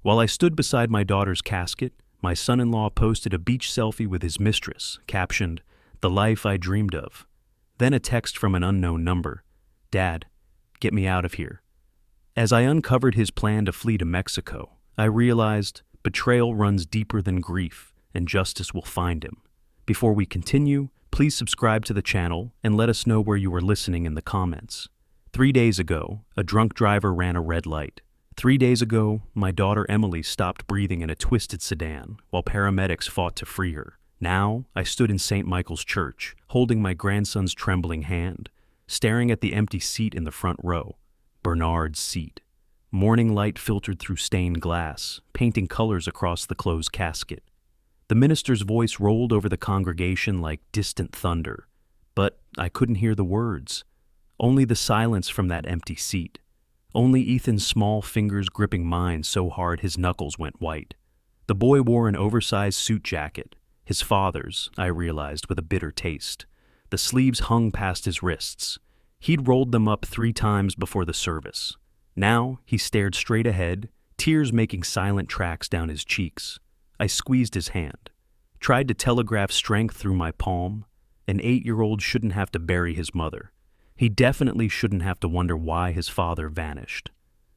While I stood beside my daughter's casket, my son-in-law posted a beach selfie with his mistress, captioned, "The life I dreamed of." Then a text from an unknown number, "Dad, get me out of here." As I uncovered his plan to flee to Mexico, I realized betrayal runs deeper than grief, and justice will find him. Before we continue, please subscribe to the channel and let us know where you are listening in the comments. 3 days ago, a drunk driver ran a red light. 3 days ago, my daughter Emily stopped breathing in a twisted sedan while paramedics fought to free her. Now, I stood in St. Michael's Church, holding my grandson's trembling hand, staring at the empty seat in the front row. Bernard's seat. Morning light filtered through stained glass, painting colors across the closed casket. The minister's voice rolled over the congregation like distant thunder, but I couldn't hear the words. Only the silence from that empty seat. Only Ethan's small fingers gripping mine so hard his knuckles went white. The boy wore an oversized suit jacket, his father's, I realized with a bitter taste. The sleeves hung past his wrists. He'd rolled them up 3 times before the service. Now he stared straight ahead, tears making silent tracks down his cheeks. I squeezed his hand, tried to telegraph strength through my palm. An 8-year-old shouldn't have to bury his mother. He definitely shouldn't have to wonder why his father vanished.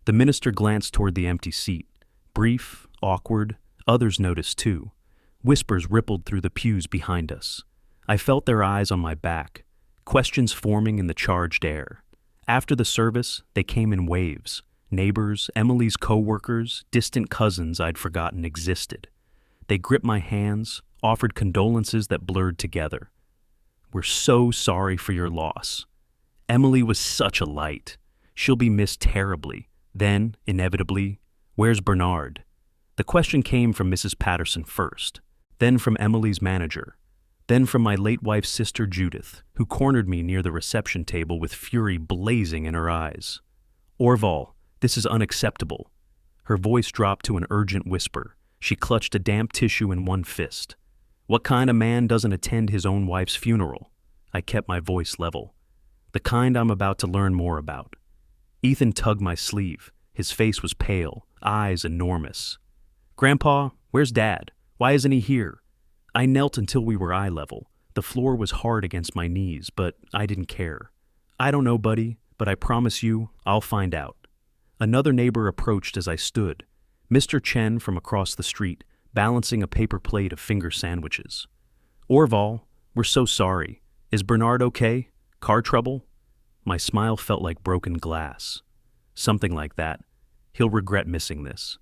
The minister glanced toward the empty seat. Brief, awkward, others noticed too. Whispers rippled through the pews behind us. I felt their eyes on my back, questions forming in the charged air. After the service, they came in waves. Neighbors, Emily's co-workers, distant cousins I'd forgotten existed. They gripped my hands, offered condolences that blurred together. "We're so sorry for your loss. Emily was such a light. She'll be missed terribly." Then, inevitably, "Where's Bernard?" The question came from Mrs. Patterson first, then from Emily's manager, then from my late wife's sister Judith, who cornered me near the reception table with fury blazing in her eyes. "Orval, this is unacceptable." Her voice dropped to an urgent whisper. She clutched a damp tissue in one fist. "What kind of man doesn't attend his own wife's funeral?" I kept my voice level. "The kind I'm about to learn more about." Ethan tugged my sleeve. His face was pale, eyes enormous. "Grandpa, where's Dad? Why isn't he here?" I knelt until we were eye level. The floor was hard against my knees, but I didn't care. "I don't know, buddy, but I promise you, I'll find out." Another neighbor approached as I stood. Mr. Chen from across the street, balancing a paper plate of finger sandwiches. "Orval, we're so sorry. Is Bernard okay? Car trouble?" My smile felt like broken glass. "Something like that. He'll regret missing this."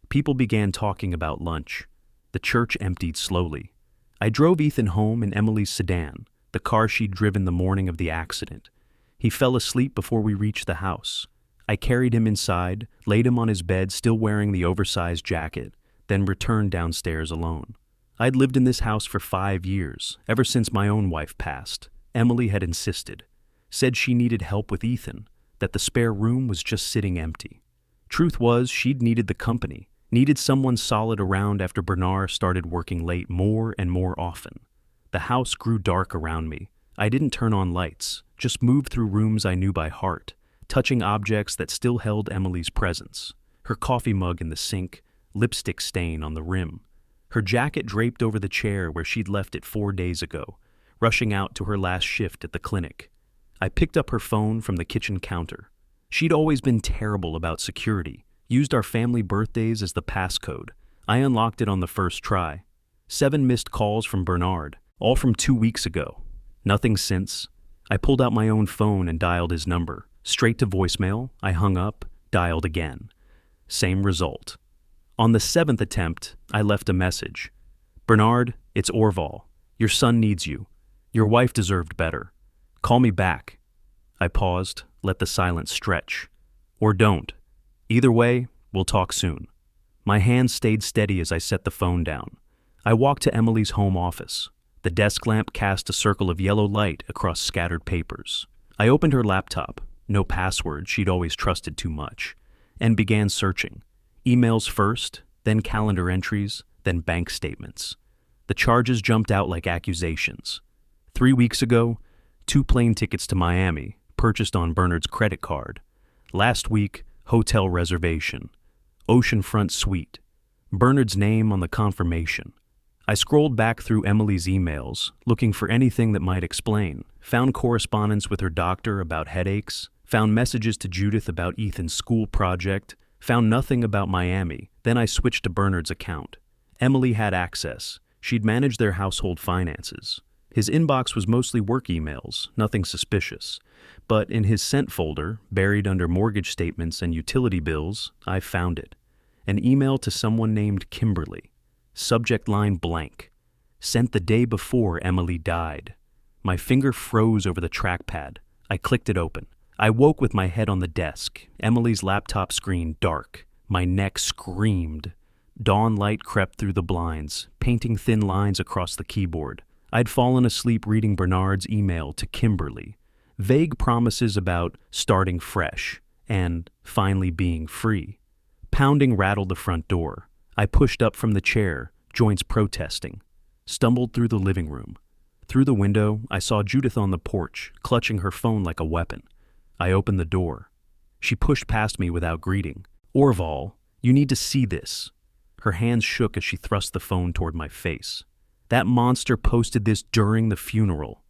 People began talking about lunch. The church emptied slowly. I drove Ethan home in Emily's sedan, the car she'd driven the morning of the accident. He fell asleep before we reached the house. I carried him inside, laid him on his bed still wearing the oversized jacket, then returned downstairs alone. I'd lived in this house for 5 years, ever since my own wife passed. Emily had insisted, said she needed help with Ethan, that the spare room was just sitting empty. Truth was, she'd needed the company, needed someone solid around after Bernard started working late more and more often. The house grew dark around me. I didn't turn on lights, just moved through rooms I knew by heart, touching objects that still held Emily's presence. Her coffee mug in the sink, lipstick stain on the rim. Her jacket draped over the chair where she'd left it 4 days ago, rushing out to her last shift at the clinic. I picked up her phone from the kitchen counter. She'd always been terrible about security, used our family birthdays as the passcode. I unlocked it on the first try. 7 missed calls from Bernard, all from 2 weeks ago. Nothing since. I pulled out my own phone and dialed his number. Straight to voicemail, I hung up, dialed again. Same result. On the 7th attempt, I left a message. "Bernard, it's Orval. Your son needs you. Your wife deserved better. Call me back." I paused, let the silence stretch. "Or don't. Either way, we'll talk soon." My hands stayed steady as I set the phone down. I walked to Emily's home office. The desk lamp cast a circle of yellow light across scattered papers. I opened her laptop, no password she'd always trusted too much, and began searching. Emails first, then calendar entries, then bank statements. The charges jumped out like accusations. 3 weeks ago, 2 plane tickets to Miami, purchased on Bernard's credit card. Last week, hotel reservation. Oceanfront suite. Bernard's name on the confirmation. I scrolled back through Emily's emails, looking for anything that might explain. Found correspondence with her doctor about headaches. Found messages to Judith about Ethan's school project. Found nothing about Miami. Then I switched to Bernard's account. Emily had access. She'd managed their household finances. His inbox was mostly work emails, nothing suspicious. But in his sent folder, buried under mortgage statements and utility bills, I found it. An email to someone named Kimberly. Subject line blank. Sent the day before Emily died. My finger froze over the trackpad. I clicked it open. I woke with my head on the desk, Emily's laptop screen dark. My neck screamed. Dawn light crept through the blinds, painting thin lines across the keyboard. I'd fallen asleep reading Bernard's email to Kimberly. Vague promises about starting fresh and finally being free. Pounding rattled the front door. I pushed up from the chair, joints protesting. Stumbled through the living room. Through the window, I saw Judith on the porch, clutching her phone like a weapon. I opened the door. She pushed past me without greeting. Orval, you need to see this. Her hands shook as she thrust the phone toward my face. That monster posted this during the funeral.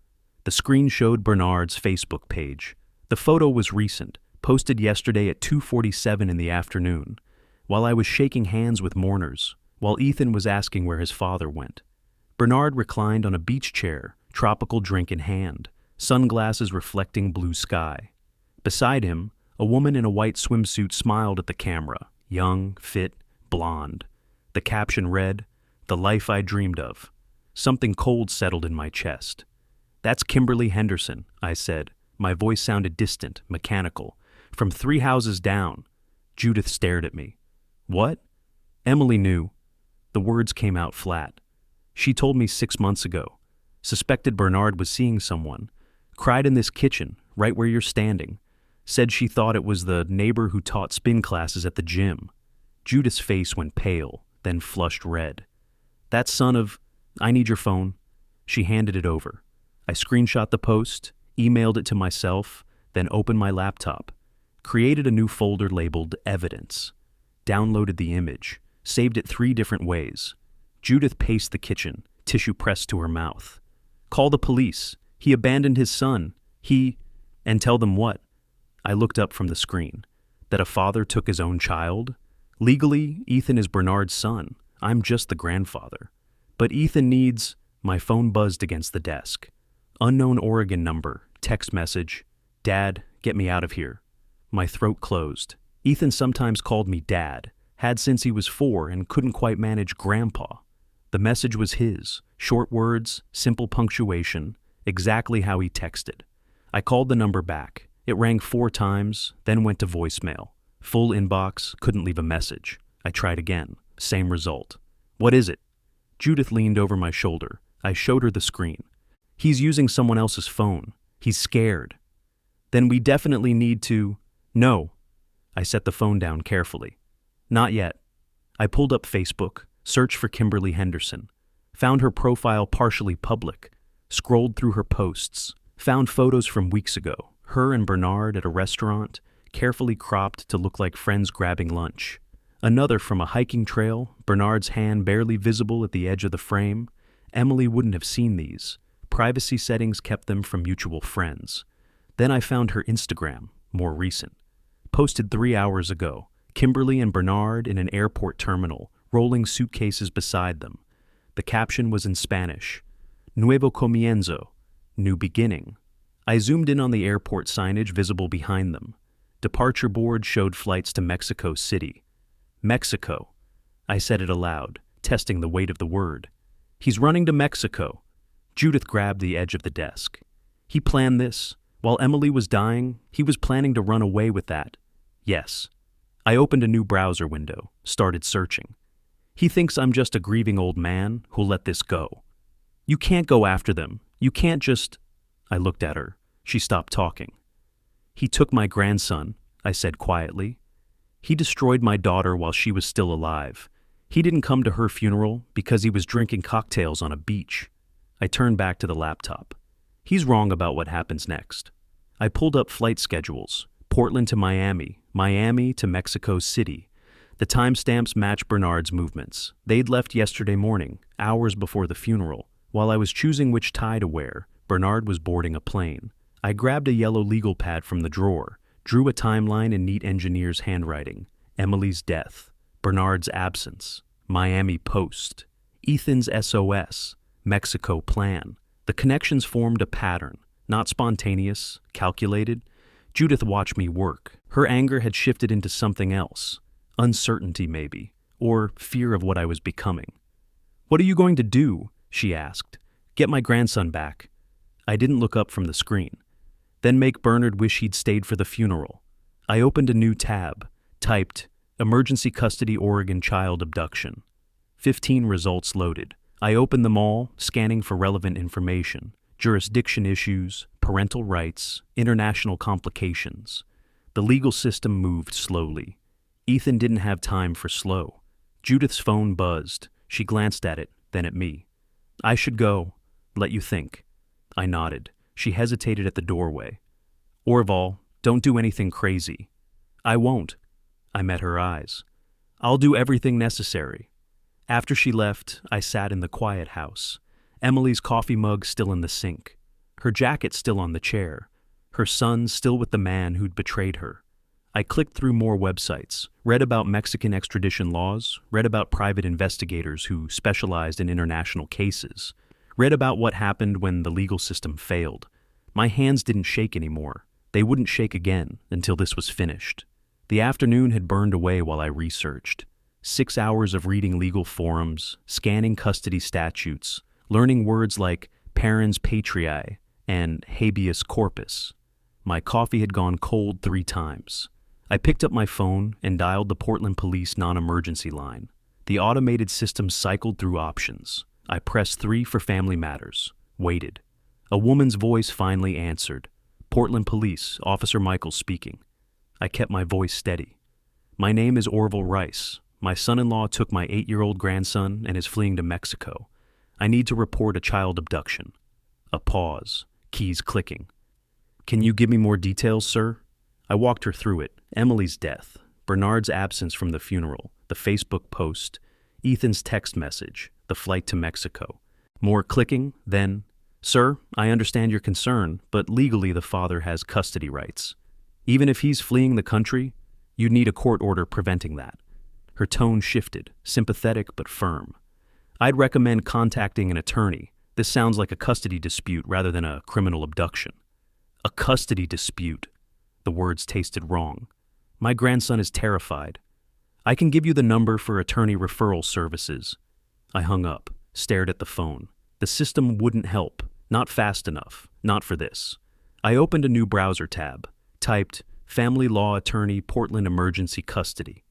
The screen showed Bernard's Facebook page. The photo was recent, posted yesterday at 2:47 in the afternoon, while I was shaking hands with mourners, while Ethan was asking where his father went. Bernard reclined on a beach chair, tropical drink in hand, sunglasses reflecting blue sky. Beside him, a woman in a white swimsuit smiled at the camera, young, fit, blonde. The caption read, "The life I dreamed of." Something cold settled in my chest. "That's Kimberly Henderson," I said. My voice sounded distant, mechanical. "From 3 houses down." Judith stared at me. "What?" Emily knew. The words came out flat. She told me 6 months ago. Suspected Bernard was seeing someone. Cried in this kitchen, right where you're standing. Said she thought it was the neighbor who taught spin classes at the gym. Judith's face went pale, then flushed red. "That son of... I need your phone." She handed it over. I screenshot the post, emailed it to myself, then opened my laptop. Created a new folder labeled Evidence. Downloaded the image, saved it 3 different ways. Judith paced the kitchen, tissue pressed to her mouth. "Call the police. He abandoned his son. And tell them what?" I looked up from the screen. That a father took his own child? Legally, Ethan is Bernard's son. I'm just the grandfather. But Ethan needs... My phone buzzed against the desk. Unknown Oregon number, text message. "Dad, get me out of here." My throat closed. Ethan sometimes called me Dad, had since he was 4 and couldn't quite manage Grandpa. The message was his, short words, simple punctuation, exactly how he texted. I called the number back. It rang 4 times, then went to voicemail. Full inbox, couldn't leave a message. I tried again, same result. "What is it?" Judith leaned over my shoulder. I showed her the screen. "He's using someone else's phone. He's scared." "Then we definitely need to..." "No." I set the phone down carefully. "Not yet." I pulled up Facebook, searched for Kimberly Henderson. Found her profile partially public. Scrolled through her posts. Found photos from weeks ago. Her and Bernard at a restaurant, carefully cropped to look like friends grabbing lunch. Another from a hiking trail, Bernard's hand barely visible at the edge of the frame. Emily wouldn't have seen these. Privacy settings kept them from mutual friends. Then I found her Instagram, more recent. Posted 3 hours ago. Kimberly and Bernard in an airport terminal, rolling suitcases beside them. The caption was in Spanish. "Nuevo comienzo," new beginning. I zoomed in on the airport signage visible behind them. Departure board showed flights to Mexico City. Mexico. I said it aloud, testing the weight of the word. "He's running to Mexico." Judith grabbed the edge of the desk. "He planned this. While Emily was dying, he was planning to run away with that." "Yes." I opened a new browser window, started searching. "He thinks I'm just a grieving old man who'll let this go." "You can't go after them. You can't just..." I looked at her. She stopped talking. "He took my grandson," I said quietly. "He destroyed my daughter while she was still alive. He didn't come to her funeral because he was drinking cocktails on a beach." I turned back to the laptop. "He's wrong about what happens next." I pulled up flight schedules. Portland to Miami, Miami to Mexico City. The timestamps match Bernard's movements. They'd left yesterday morning, hours before the funeral. While I was choosing which tie to wear, Bernard was boarding a plane. I grabbed a yellow legal pad from the drawer, drew a timeline in neat engineer's handwriting. Emily's death, Bernard's absence, Miami Post, Ethan's SOS, Mexico plan. The connections formed a pattern, not spontaneous, calculated. Judith watched me work. Her anger had shifted into something else. Uncertainty, maybe, or fear of what I was becoming. "What are you going to do?" she asked. "Get my grandson back." I didn't look up from the screen. "Then make Bernard wish he'd stayed for the funeral." I opened a new tab, typed, "Emergency Custody Oregon Child Abduction." 15 results loaded. I opened them all, scanning for relevant information. Jurisdiction issues, parental rights, international complications. The legal system moved slowly. Ethan didn't have time for slow. Judith's phone buzzed. She glanced at it, then at me. "I should go. Let you think." I nodded. She hesitated at the doorway. "Orval, don't do anything crazy." "I won't." I met her eyes. "I'll do everything necessary." After she left, I sat in the quiet house. Emily's coffee mug still in the sink. Her jacket still on the chair. Her son still with the man who'd betrayed her. I clicked through more websites, read about Mexican extradition laws, read about private investigators who specialized in international cases, read about what happened when the legal system failed. My hands didn't shake anymore. They wouldn't shake again until this was finished. The afternoon had burned away while I researched. 6 hours of reading legal forums, scanning custody statutes, learning words like parens patriae and habeas corpus. My coffee had gone cold 3 times. I picked up my phone and dialed the Portland Police non-emergency line. The automated system cycled through options. I pressed 3 for family matters, waited. A woman's voice finally answered. "Portland Police, Officer Michael speaking." I kept my voice steady. "My name is Orval Rice. My son-in-law took my 8-year-old grandson and is fleeing to Mexico. I need to report a child abduction." A pause, keys clicking. "Can you give me more details, sir?" I walked her through it. Emily's death, Bernard's absence from the funeral, the Facebook post, Ethan's text message, the flight to Mexico. More clicking, then, "Sir, I understand your concern, but legally the father has custody rights. Even if he's fleeing the country, you'd need a court order preventing that." Her tone shifted, sympathetic but firm. "I'd recommend contacting an attorney. This sounds like a custody dispute rather than a criminal abduction." A custody dispute. The words tasted wrong. "My grandson is terrified. I can give you the number for attorney referral services." I hung up, stared at the phone. The system wouldn't help. Not fast enough. Not for this. I opened a new browser tab, typed, "Family Law Attorney Portland Emergency Custody."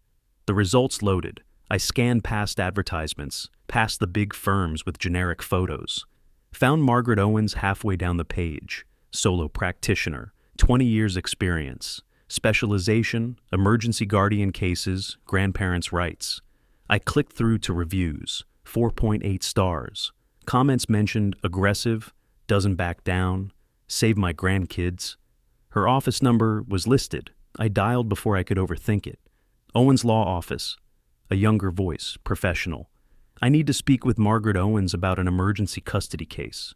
The results loaded. I scanned past advertisements, past the big firms with generic photos. Found Margaret Owens halfway down the page. Solo practitioner, 20 years experience, specialization, emergency guardian cases, grandparents' rights. I clicked through to reviews, 4.8 stars. Comments mentioned aggressive, doesn't back down, save my grandkids. Her office number was listed. I dialed before I could overthink it. Owens Law Office. A younger voice, professional. "I need to speak with Margaret Owens about an emergency custody case."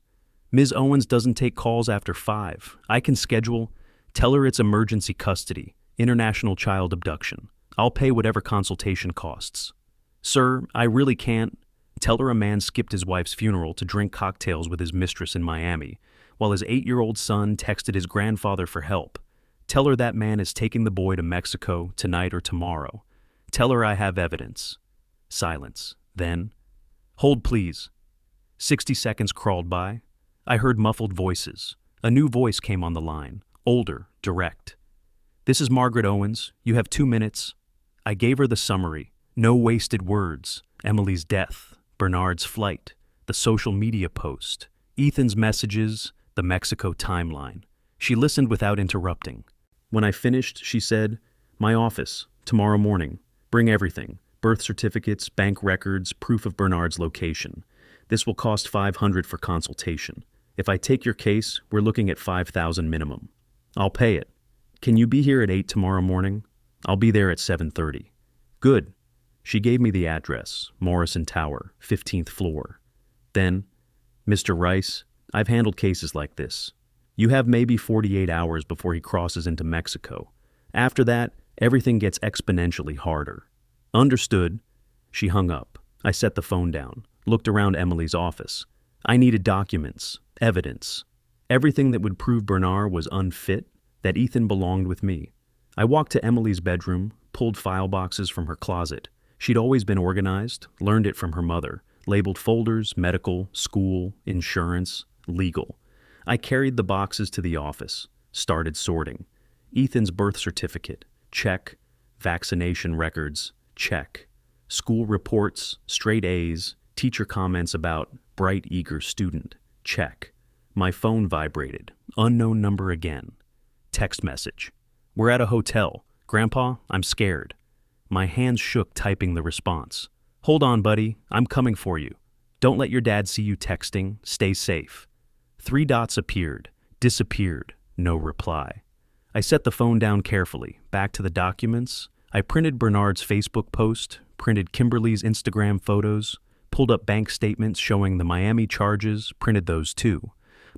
"Ms. Owens doesn't take calls after 5. I can schedule. Tell her it's emergency custody, international child abduction. I'll pay whatever consultation costs." "Sir, I really can't." "Tell her a man skipped his wife's funeral to drink cocktails with his mistress in Miami, while his 8-year-old son texted his grandfather for help. Tell her that man is taking the boy to Mexico tonight or tomorrow. Tell her I have evidence." Silence. Then, "Hold, please." 60 seconds crawled by. I heard muffled voices. A new voice came on the line, older, direct. "This is Margaret Owens. You have 2 minutes." I gave her the summary. No wasted words. Emily's death, Bernard's flight, the social media post, Ethan's messages, the Mexico timeline. She listened without interrupting. When I finished, she said, "My office, tomorrow morning. Bring everything. Birth certificates, bank records, proof of Bernard's location. This will cost $500 for consultation. If I take your case, we're looking at $5,000 minimum. I'll pay it. Can you be here at 8 tomorrow morning? I'll be there at 7:30. "Good. She gave me the address, Morrison Tower, 15th floor. Then, Mr. Rice, I've handled cases like this. You have maybe 48 hours before he crosses into Mexico. After that, everything gets exponentially harder. Understood. She hung up. I set the phone down, looked around Emily's office. I needed documents, evidence. Everything that would prove Bernard was unfit, that Ethan belonged with me. I walked to Emily's bedroom, pulled file boxes from her closet. She'd always been organized, learned it from her mother, labeled folders, medical, school, insurance, legal. I carried the boxes to the office, started sorting. Ethan's birth certificate, check. Vaccination records, check. School reports, straight A's, teacher comments about bright, eager student, check. My phone vibrated, unknown number again. Text message. We're at a hotel. Grandpa, I'm scared. My hands shook typing the response. Hold on, buddy. I'm coming for you. Don't let your dad see you texting. Stay safe. 3 dots appeared, disappeared, no reply. I set the phone down carefully, back to the documents. I printed Bernard's Facebook post, printed Kimberly's Instagram photos, pulled up bank statements showing the Miami charges, printed those too.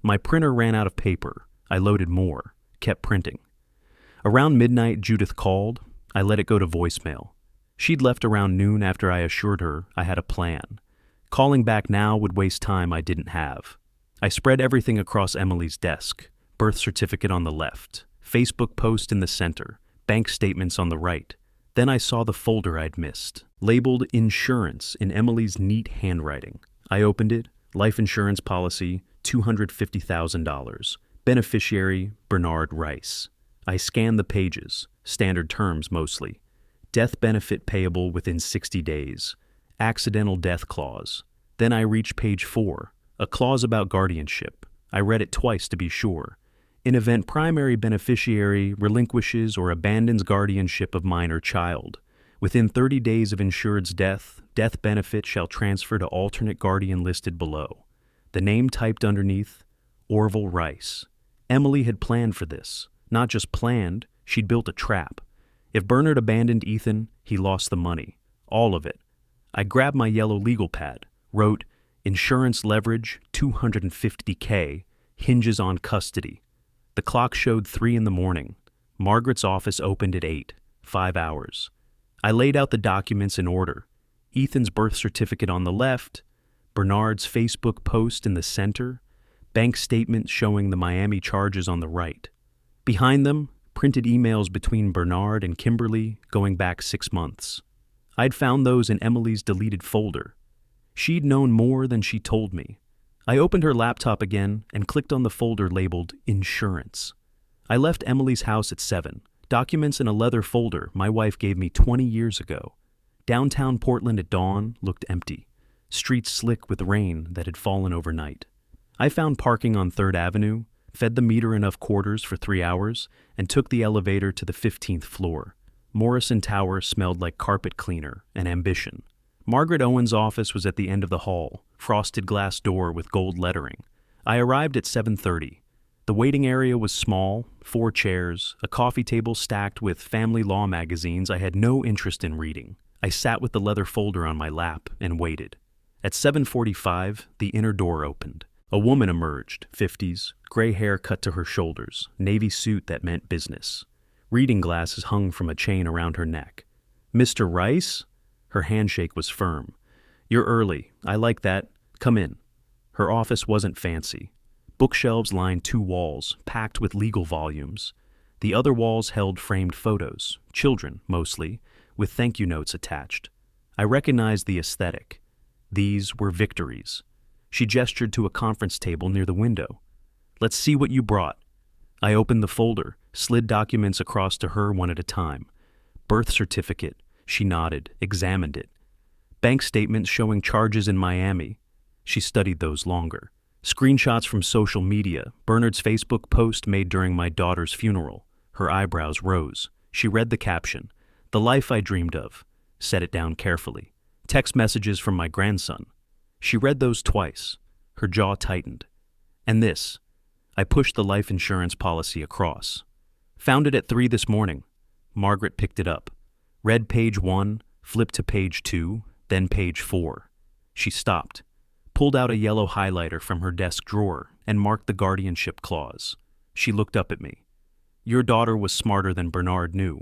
My printer ran out of paper. I loaded more, kept printing. Around midnight, Judith called. I let it go to voicemail. She'd left around noon after I assured her I had a plan. Calling back now would waste time I didn't have. I spread everything across Emily's desk. Birth certificate on the left, Facebook post in the center, bank statements on the right. Then I saw the folder I'd missed, labeled insurance in Emily's neat handwriting. I opened it, life insurance policy, $250,000. Beneficiary, Bernard Rice. I scanned the pages, standard terms mostly. Death benefit payable within 60 days. Accidental death clause. Then I reached page 4, a clause about guardianship. I read it twice to be sure. In event primary beneficiary relinquishes or abandons guardianship of minor child, within 30 days of insured's death, death benefit shall transfer to alternate guardian listed below. The name typed underneath, Orville Rice. Emily had planned for this. Not just planned, she'd built a trap. If Bernard abandoned Ethan, he lost the money. All of it. I grabbed my yellow legal pad, wrote, insurance leverage, $250K, hinges on custody. The clock showed 3 a.m. Margaret's office opened at 8, 5 hours. I laid out the documents in order. Ethan's birth certificate on the left, Bernard's Facebook post in the center, bank statement showing the Miami charges on the right. Behind them, printed emails between Bernard and Kimberly going back 6 months. I'd found those in Emily's deleted folder. She'd known more than she told me. I opened her laptop again and clicked on the folder labeled Insurance. I left Emily's house at 7. Documents in a leather folder my wife gave me 20 years ago. Downtown Portland at dawn looked empty. Streets slick with rain that had fallen overnight. I found parking on 3rd Avenue, fed the meter enough quarters for 3 hours, and took the elevator to the 15th floor. Morrison Tower smelled like carpet cleaner and ambition. Margaret Owen's office was at the end of the hall, frosted glass door with gold lettering. I arrived at 7:30. The waiting area was small, 4 chairs, a coffee table stacked with family law magazines I had no interest in reading. I sat with the leather folder on my lap and waited. At 7:45, the inner door opened. A woman emerged, 50s, gray hair cut to her shoulders, navy suit that meant business. Reading glasses hung from a chain around her neck. Mr. Rice? Her handshake was firm. You're early. I like that. Come in. Her office wasn't fancy. Bookshelves lined 2 walls, packed with legal volumes. The other walls held framed photos, children mostly, with thank you notes attached. I recognized the aesthetic. These were victories. She gestured to a conference table near the window. Let's see what you brought. I opened the folder, slid documents across to her one at a time. Birth certificate. She nodded, examined it. Bank statements showing charges in Miami. She studied those longer. Screenshots from social media, Bernard's Facebook post made during my daughter's funeral. Her eyebrows rose. She read the caption, "The life I dreamed of." Set it down carefully. Text messages from my grandson. She read those twice. Her jaw tightened. And this. I pushed the life insurance policy across. Found it at 3 this morning. Margaret picked it up. Read page 1, Flipped to page 2, then page 4. She stopped, pulled out a yellow highlighter from her desk drawer, and marked the guardianship clause. She looked up at me. Your daughter was smarter than Bernard knew.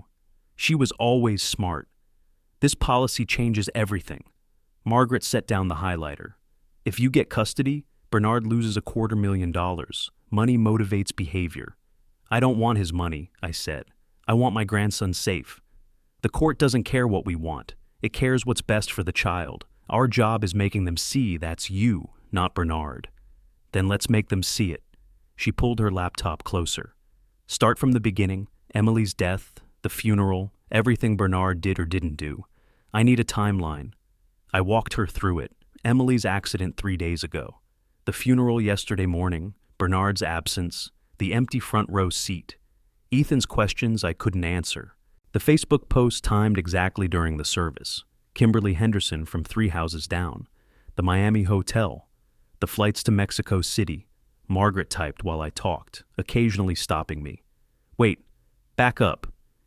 She was always smart. This policy changes everything. Margaret set down the highlighter. If you get custody, Bernard loses $250,000. Money motivates behavior. I don't want his money, I said. I want my grandson safe. The court doesn't care what we want. It cares what's best for the child. Our job is making them see that's you, not Bernard. Then let's make them see it. She pulled her laptop closer. Start from the beginning, Emily's death, the funeral, everything Bernard did or didn't do. I need a timeline. I walked her through it. Emily's accident 3 days ago. The funeral yesterday morning, Bernard's absence, the empty front row seat. Ethan's questions I couldn't answer. The Facebook post timed exactly during the service. Kimberly Henderson from 3 houses down. The Miami hotel. The flights to Mexico City. Margaret typed while I talked, occasionally stopping me. Wait, back up.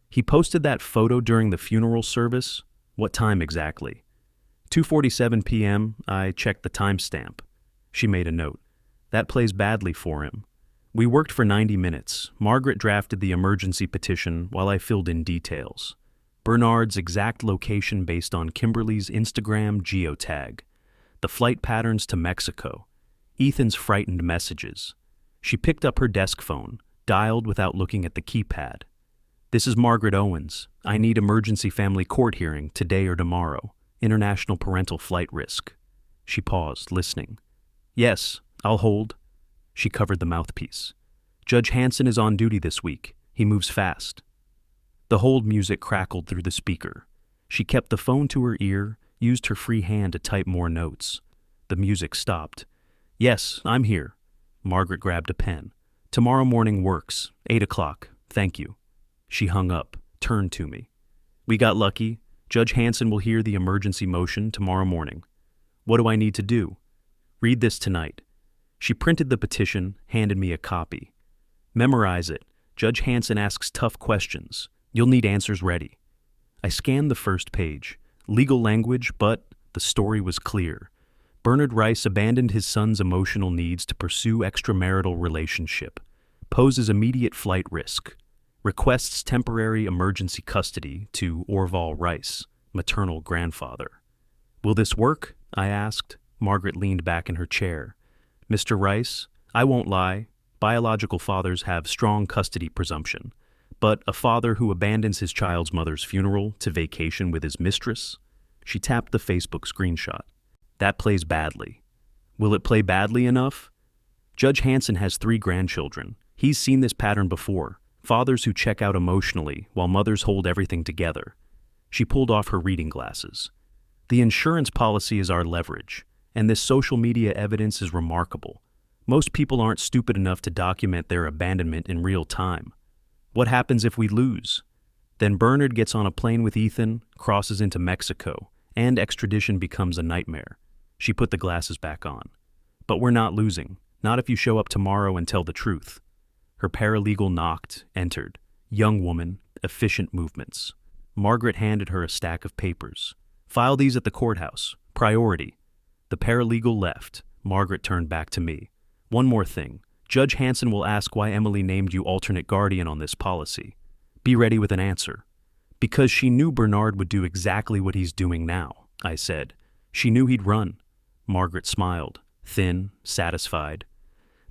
He posted that photo during the funeral service? What time exactly? 2:47 p.m., I checked the timestamp. She made a note. That plays badly for him. We worked for 90 minutes. Margaret drafted the emergency petition while I filled in details. Bernard's exact location based on Kimberly's Instagram geotag. The flight patterns to Mexico. Ethan's frightened messages. She picked up her desk phone, dialed without looking at the keypad. This is Margaret Owens. I need emergency family court hearing today or tomorrow. International parental flight risk. She paused, listening. Yes, I'll hold. She covered the mouthpiece. Judge Hanson is on duty this week. He moves fast. The hold music crackled through the speaker. She kept the phone to her ear, used her free hand to type more notes. The music stopped. Yes, I'm here. Margaret grabbed a pen. Tomorrow morning works. 8 o'clock. Thank you. She hung up, turned to me. We got lucky. Judge Hanson will hear the emergency motion tomorrow morning. What do I need to do? Read this tonight. She printed the petition, handed me a copy. Memorize it. Judge Hanson asks tough questions. You'll need answers ready. I scanned the first page. Legal language, but the story was clear. Bernard Rice abandoned his son's emotional needs to pursue extramarital relationship. Poses immediate flight risk. Requests temporary emergency custody to Orval Rice, maternal grandfather. Will this work? I asked. Margaret leaned back in her chair. Mr. Rice, I won't lie. Biological fathers have strong custody presumption. But a father who abandons his child's mother's funeral to vacation with his mistress? She tapped the Facebook screenshot. That plays badly. Will it play badly enough? Judge Hanson has 3 grandchildren. He's seen this pattern before. Fathers who check out emotionally while mothers hold everything together. She pulled off her reading glasses. The insurance policy is our leverage, and this social media evidence is remarkable. Most people aren't stupid enough to document their abandonment in real time. What happens if we lose? Then Bernard gets on a plane with Ethan, crosses into Mexico, and extradition becomes a nightmare. She put the glasses back on. But we're not losing, not if you show up tomorrow and tell the truth. Her paralegal knocked, entered. Young woman, efficient movements. Margaret handed her a stack of papers. File these at the courthouse. Priority. The paralegal left. Margaret turned back to me. One more thing. Judge Hanson will ask why Emily named you alternate guardian on this policy. Be ready with an answer. Because she knew Bernard would do exactly what he's doing now, I said. She knew he'd run. Margaret smiled, thin, satisfied.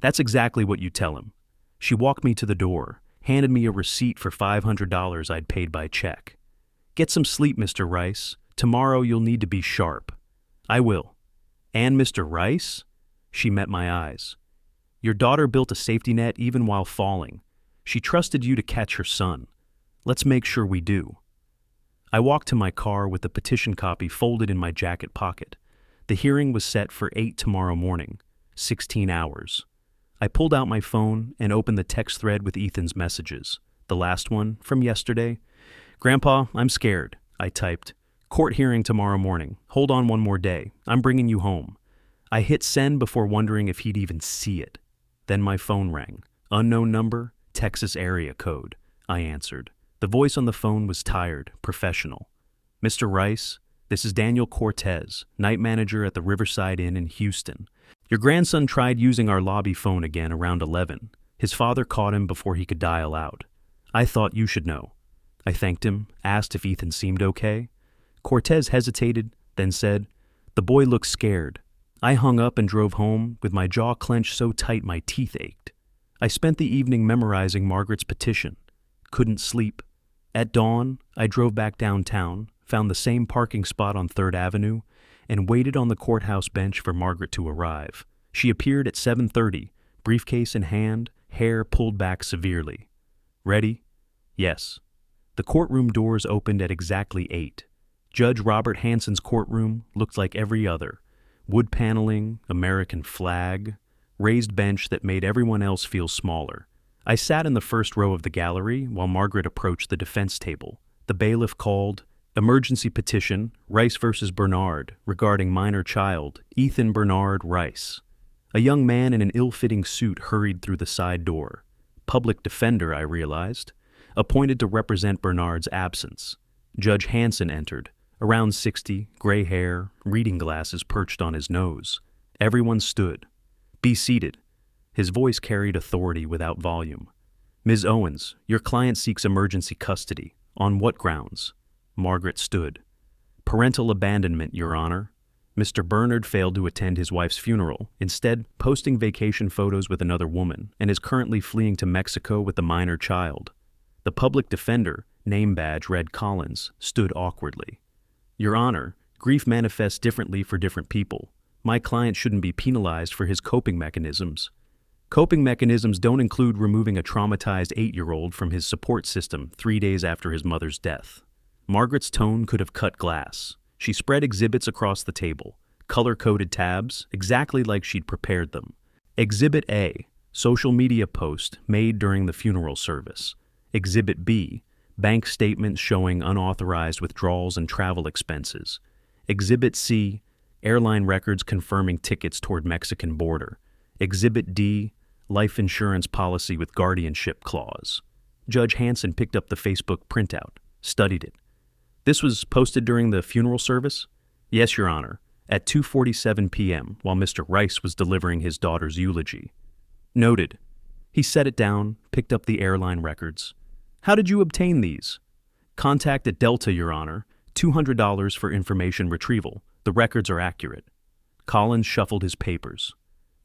That's exactly what you tell him. She walked me to the door, handed me a receipt for $500 I'd paid by check. Get some sleep, Mr. Rice. Tomorrow you'll need to be sharp. I will. And Mr. Rice? She met my eyes. Your daughter built a safety net even while falling. She trusted you to catch her son. Let's make sure we do. I walked to my car with the petition copy folded in my jacket pocket. The hearing was set for 8 tomorrow morning, 16 hours. I pulled out my phone and opened the text thread with Ethan's messages. The last one, from yesterday. Grandpa, I'm scared, I typed. Court hearing tomorrow morning. Hold on one more day. I'm bringing you home. I hit send before wondering if he'd even see it. Then my phone rang. Unknown number, Texas area code. I answered. The voice on the phone was tired, professional. Mr. Rice, this is Daniel Cortez, night manager at the Riverside Inn in Houston. Your grandson tried using our lobby phone again around 11. His father caught him before he could dial out. I thought you should know. I thanked him, asked if Ethan seemed okay. Cortez hesitated, then said, "The boy looks scared." I hung up and drove home with my jaw clenched so tight my teeth ached. I spent the evening memorizing Margaret's petition. Couldn't sleep. At dawn, I drove back downtown, found the same parking spot on 3rd Avenue, and waited on the courthouse bench for Margaret to arrive. She appeared at 7:30, briefcase in hand, hair pulled back severely. Ready? Yes. The courtroom doors opened at exactly 8. Judge Robert Hanson's courtroom looked like every other. Wood paneling, American flag, raised bench that made everyone else feel smaller. I sat in the first row of the gallery while Margaret approached the defense table. The bailiff called, "Emergency petition, Rice versus Bernard, regarding minor child, Ethan Bernard Rice." A young man in an ill-fitting suit hurried through the side door. Public defender, I realized, appointed to represent Bernard's absence. Judge Hanson entered, around 60, gray hair, reading glasses perched on his nose. Everyone stood. "Be seated." His voice carried authority without volume. "Ms. Owens, your client seeks emergency custody. On what grounds?" Margaret stood. "Parental abandonment, Your Honor. Mr. Bernard failed to attend his wife's funeral, instead posting vacation photos with another woman, and is currently fleeing to Mexico with a minor child." The public defender, name badge read Collins, stood awkwardly. "Your Honor, grief manifests differently for different people. My client shouldn't be penalized for his coping mechanisms." Coping mechanisms don't include removing a traumatized 8-year-old from his support system 3 days after his mother's death. Margaret's tone could have cut glass. She spread exhibits across the table, color-coded tabs, exactly like she'd prepared them. Exhibit A, social media post made during the funeral service. Exhibit B, bank statements showing unauthorized withdrawals and travel expenses. Exhibit C, airline records confirming tickets toward Mexican border. Exhibit D, life insurance policy with guardianship clause. Judge Hanson picked up the Facebook printout, studied it. "This was posted during the funeral service?" "Yes, Your Honor, at 2:47 p.m. while Mr. Rice was delivering his daughter's eulogy." "Noted." He set it down, picked up the airline records. "How did you obtain these?" "Contact at Delta, Your Honor. $200 for information retrieval. The records are accurate." Collins shuffled his papers.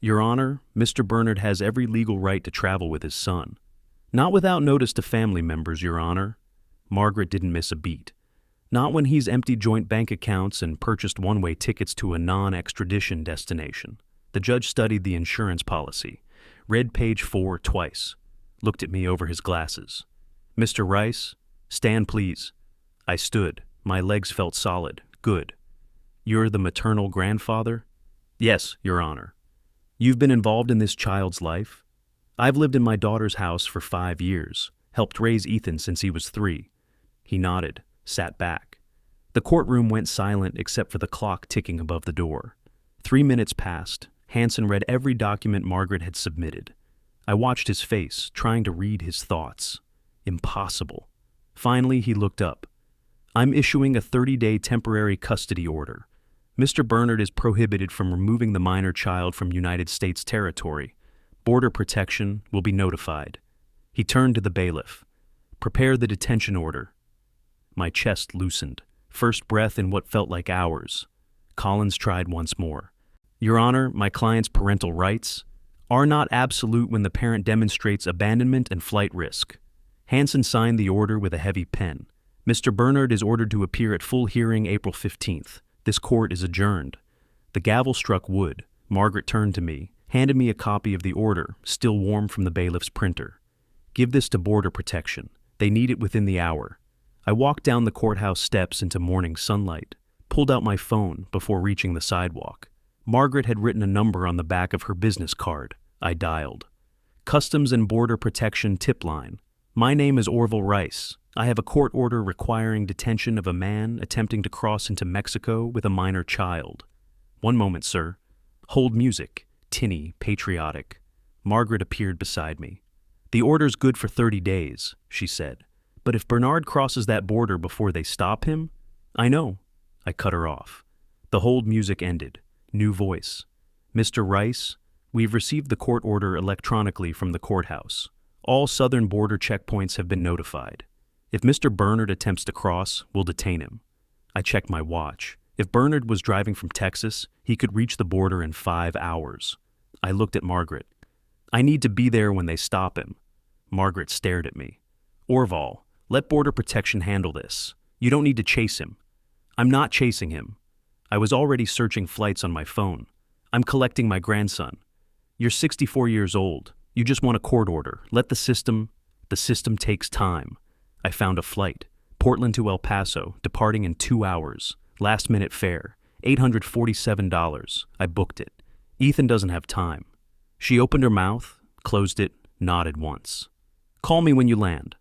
"Your Honor, Mr. Bernard has every legal right to travel with his son." "Not without notice to family members, Your Honor." Margaret didn't miss a beat. "Not when he's emptied joint bank accounts and purchased one-way tickets to a non-extradition destination." The judge studied the insurance policy, read page 4 twice, looked at me over his glasses. "Mr. Rice, stand please." I stood. My legs felt solid. "Good. You're the maternal grandfather?" "Yes, Your Honor." "You've been involved in this child's life?" "I've lived in my daughter's house for 5 years, helped raise Ethan since he was 3. He nodded, sat back. The courtroom went silent except for the clock ticking above the door. 3 minutes passed. Hanson read every document Margaret had submitted. I watched his face, trying to read his thoughts. Impossible. Finally, he looked up. "I'm issuing a 30-day temporary custody order. Mr. Bernard is prohibited from removing the minor child from United States territory. Border protection will be notified." He turned to the bailiff. "Prepare the detention order." My chest loosened. First breath in what felt like hours. Collins tried once more. "Your Honor, my client's parental rights are not absolute when the parent demonstrates abandonment and flight risk." Hanson signed the order with a heavy pen. "Mr. Bernard is ordered to appear at full hearing April 15th. This court is adjourned." The gavel struck wood. Margaret turned to me, handed me a copy of the order, still warm from the bailiff's printer. "Give this to Border Protection. They need it within the hour." I walked down the courthouse steps into morning sunlight, pulled out my phone before reaching the sidewalk. Margaret had written a number on the back of her business card. I dialed. "Customs and Border Protection tip line. My name is Orville Rice. I have a court order requiring detention of a man attempting to cross into Mexico with a minor child." "One moment, sir." "Hold music. Tinny, patriotic." Margaret appeared beside me. "The order's good for 30 days, she said. "But if Bernard crosses that border before they stop him?" I know. I cut her off. The hold music ended. New voice. Mr. Rice, we've received the court order electronically from the courthouse. All southern border checkpoints have been notified. If Mr. Bernard attempts to cross, we'll detain him. I checked my watch. If Bernard was driving from Texas, he could reach the border in 5 hours. I looked at Margaret. I need to be there when they stop him. Margaret stared at me. Orval, let Border Protection handle this. You don't need to chase him. I'm not chasing him. I was already searching flights on my phone. I'm collecting my grandson. You're 64 years old. You just want a court order. Let the system takes time. I found a flight. Portland to El Paso, departing in 2 hours. Last minute fare. $847. I booked it. Ethan doesn't have time. She opened her mouth, closed it, nodded once. Call me when you land.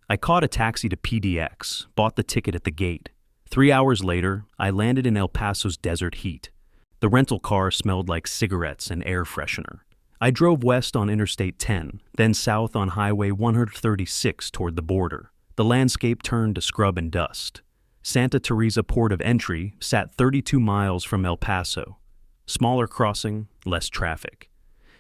I caught a taxi to PDX, bought the ticket at the gate. 3 hours later, I landed in El Paso's desert heat. The rental car smelled like cigarettes and air freshener. I drove west on Interstate 10, then south on Highway 136 toward the border. The landscape turned to scrub and dust. Santa Teresa Port of Entry sat 32 miles from El Paso. Smaller crossing, less traffic.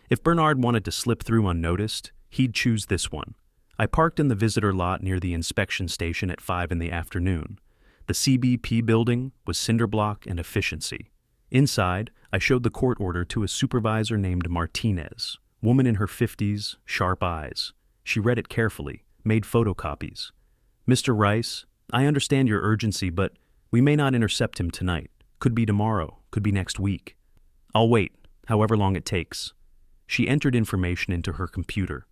If Bernard wanted to slip through unnoticed, he'd choose this one. I parked in the visitor lot near the inspection station at 5 in the afternoon. The CBP building was cinder block and efficiency. Inside, I showed the court order to a supervisor named Martinez, woman in her 50s, sharp eyes. She read it carefully, made photocopies. Mr. Rice, I understand your urgency, but we may not intercept him tonight. Could be tomorrow, could be next week. I'll wait, however long it takes. She entered information into her computer.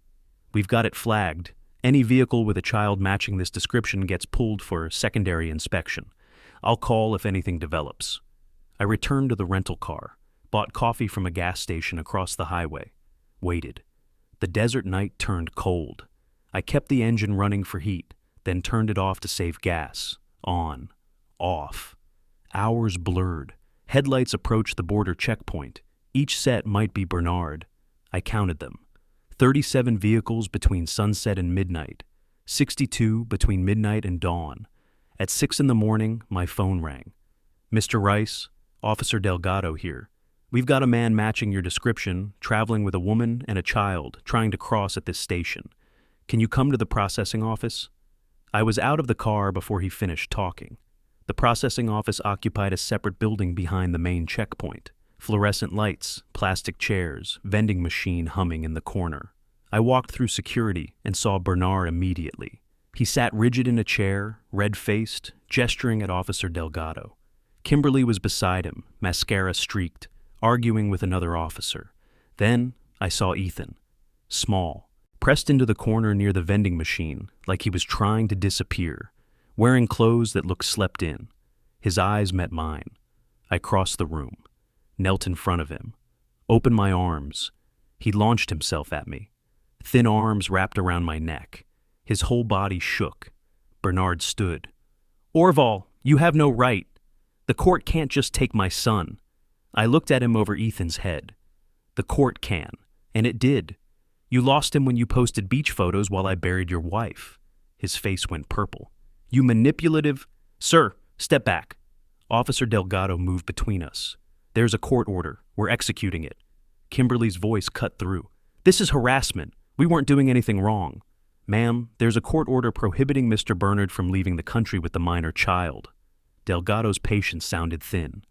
We've got it flagged. Any vehicle with a child matching this description gets pulled for secondary inspection. I'll call if anything develops. I returned to the rental car, bought coffee from a gas station across the highway, waited. The desert night turned cold. I kept the engine running for heat, then turned it off to save gas. On, off. Hours blurred. Headlights approached the border checkpoint. Each set might be Bernard. I counted them. 37 vehicles between sunset and midnight. 62 between midnight and dawn. At 6 in the morning, my phone rang. Mr. Rice, Officer Delgado here. We've got a man matching your description, traveling with a woman and a child, trying to cross at this station. Can you come to the processing office? I was out of the car before he finished talking. The processing office occupied a separate building behind the main checkpoint. Fluorescent lights, plastic chairs, vending machine humming in the corner. I walked through security and saw Bernard immediately. He sat rigid in a chair, red-faced, gesturing at Officer Delgado. Kimberly was beside him, mascara streaked, arguing with another officer. Then I saw Ethan, small, pressed into the corner near the vending machine like he was trying to disappear, wearing clothes that looked slept in. His eyes met mine. I crossed the room, knelt in front of him, opened my arms. He launched himself at me. Thin arms wrapped around my neck. His whole body shook. Bernard stood. Orval, you have no right. The court can't just take my son. I looked at him over Ethan's head. The court can, and it did. You lost him when you posted beach photos while I buried your wife. His face went purple. You manipulative... Sir, step back. Officer Delgado moved between us. There's a court order. We're executing it. Kimberly's voice cut through. This is harassment. We weren't doing anything wrong. Ma'am, there's a court order prohibiting Mr. Bernard from leaving the country with the minor child. Delgado's patience sounded thin.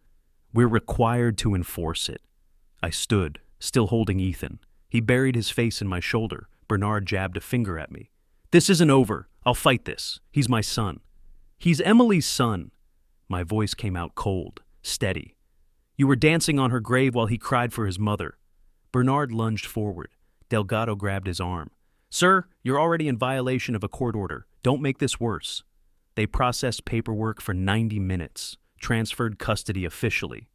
We're required to enforce it. I stood, still holding Ethan. He buried his face in my shoulder. Bernard jabbed a finger at me. This isn't over. I'll fight this. He's my son. He's Emily's son. My voice came out cold, steady. You were dancing on her grave while he cried for his mother. Bernard lunged forward. Delgado grabbed his arm. Sir, you're already in violation of a court order. Don't make this worse. They processed paperwork for 90 minutes, transferred custody officially.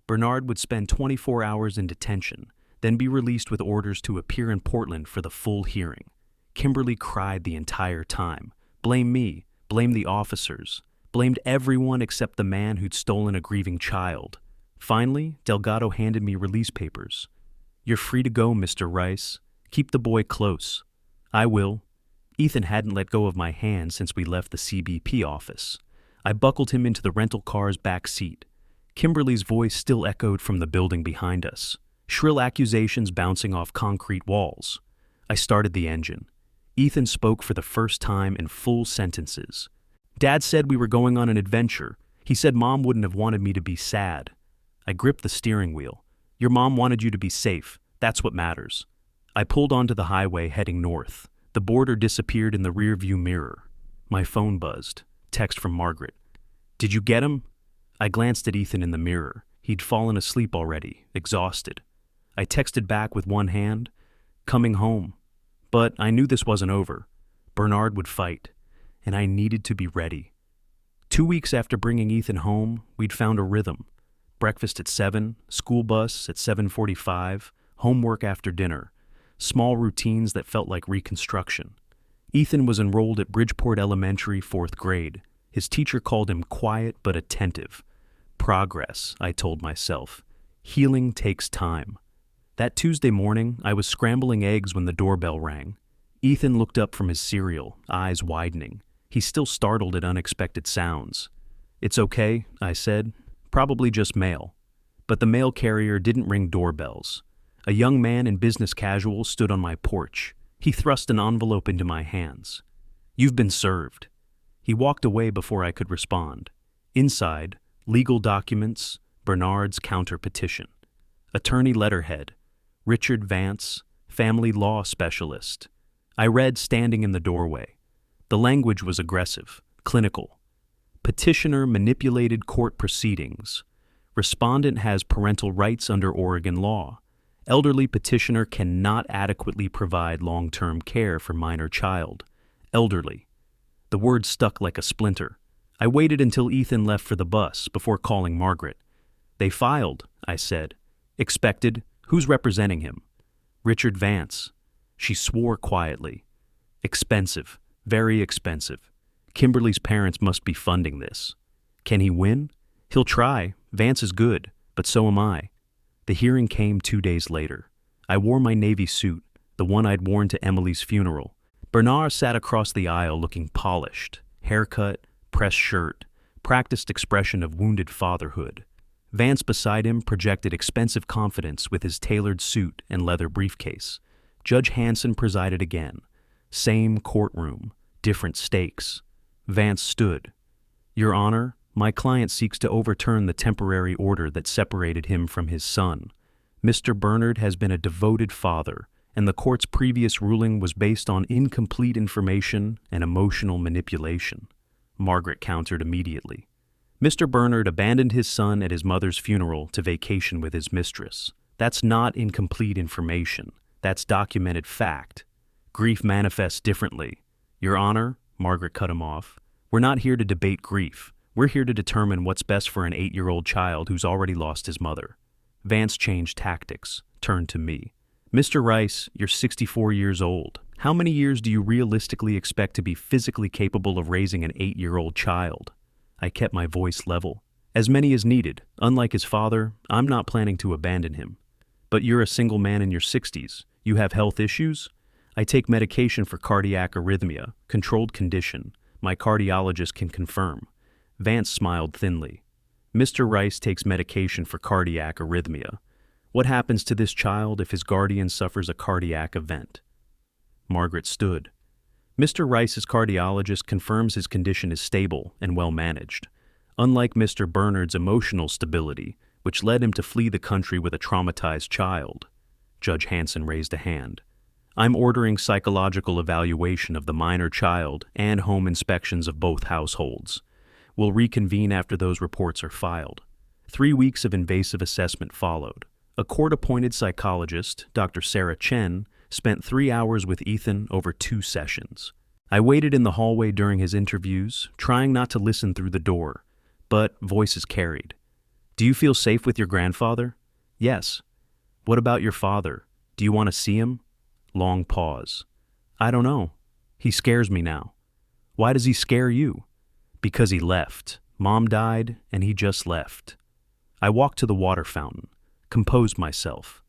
Bernard would spend 24 hours in detention, then be released with orders to appear in Portland for the full hearing. Kimberly cried the entire time. Blame me, blame the officers, blamed everyone except the man who'd stolen a grieving child. Finally, Delgado handed me release papers. You're free to go, Mr. Rice. Keep the boy close. I will. Ethan hadn't let go of my hand since we left the CBP office. I buckled him into the rental car's back seat. Kimberly's voice still echoed from the building behind us, shrill accusations bouncing off concrete walls. I started the engine. Ethan spoke for the first time in full sentences. Dad said we were going on an adventure. He said Mom wouldn't have wanted me to be sad. I gripped the steering wheel. Your mom wanted you to be safe. That's what matters. I pulled onto the highway heading north. The border disappeared in the rearview mirror. My phone buzzed. Text from Margaret. Did you get him? I glanced at Ethan in the mirror. He'd fallen asleep already, exhausted. I texted back with one hand, coming home. But I knew this wasn't over. Bernard would fight, and I needed to be ready. 2 weeks after bringing Ethan home, we'd found a rhythm. Breakfast at 7, school bus at 7:45, homework after dinner. Small routines that felt like reconstruction. Ethan was enrolled at Bridgeport Elementary, 4th grade. His teacher called him quiet but attentive. Progress, I told myself. Healing takes time. That Tuesday morning, I was scrambling eggs when the doorbell rang. Ethan looked up from his cereal, eyes widening. He's still startled at unexpected sounds. It's okay, I said. Probably just mail. But the mail carrier didn't ring doorbells. A young man in business casual stood on my porch. He thrust an envelope into my hands. You've been served. He walked away before I could respond. Inside, legal documents, Bernard's counter petition. Attorney letterhead, Richard Vance, family law specialist. I read standing in the doorway. The language was aggressive, clinical. Petitioner manipulated court proceedings. Respondent has parental rights under Oregon law. Elderly petitioner cannot adequately provide long-term care for minor child. Elderly. The word stuck like a splinter. I waited until Ethan left for the bus before calling Margaret. They filed, I said. Expected. Who's representing him? Richard Vance. She swore quietly. Expensive. Very expensive. Kimberly's parents must be funding this. Can he win? He'll try. Vance is good, but so am I. The hearing came 2 days later. I wore my navy suit, the one I'd worn to Emily's funeral. Bernard sat across the aisle looking polished. Haircut, pressed shirt, practiced expression of wounded fatherhood. Vance beside him projected expensive confidence with his tailored suit and leather briefcase. Judge Hanson presided again. Same courtroom, different stakes. Vance stood. Your Honor, my client seeks to overturn the temporary order that separated him from his son. Mr. Bernard has been a devoted father, and the court's previous ruling was based on incomplete information and emotional manipulation. Margaret countered immediately. Mr. Bernard abandoned his son at his mother's funeral to vacation with his mistress. That's not incomplete information. That's documented fact. Grief manifests differently. Your Honor, Margaret cut him off, we're not here to debate grief. We're here to determine what's best for an 8-year-old child who's already lost his mother. Vance changed tactics, turned to me. Mr. Rice, you're 64 years old. How many years do you realistically expect to be physically capable of raising an 8-year-old child? I kept my voice level. As many as needed. Unlike his father, I'm not planning to abandon him. But you're a single man in your 60s. You have health issues? I take medication for cardiac arrhythmia, controlled condition. My cardiologist can confirm. Vance smiled thinly. Mr. Rice takes medication for cardiac arrhythmia. What happens to this child if his guardian suffers a cardiac event? Margaret stood. Mr. Rice's cardiologist confirms his condition is stable and well managed. Unlike Mr. Bernard's emotional stability, which led him to flee the country with a traumatized child. Judge Hanson raised a hand. I'm ordering psychological evaluation of the minor child and home inspections of both households. We'll reconvene after those reports are filed. 3 weeks of invasive assessment followed. A court-appointed psychologist, Dr. Sarah Chen, spent 3 hours with Ethan over 2 sessions. I waited in the hallway during his interviews, trying not to listen through the door, but voices carried. Do you feel safe with your grandfather? Yes. What about your father? Do you want to see him? Long pause. I don't know. He scares me now. Why does he scare you? Because he left. Mom died, and he just left. I walked to the water fountain, composed myself.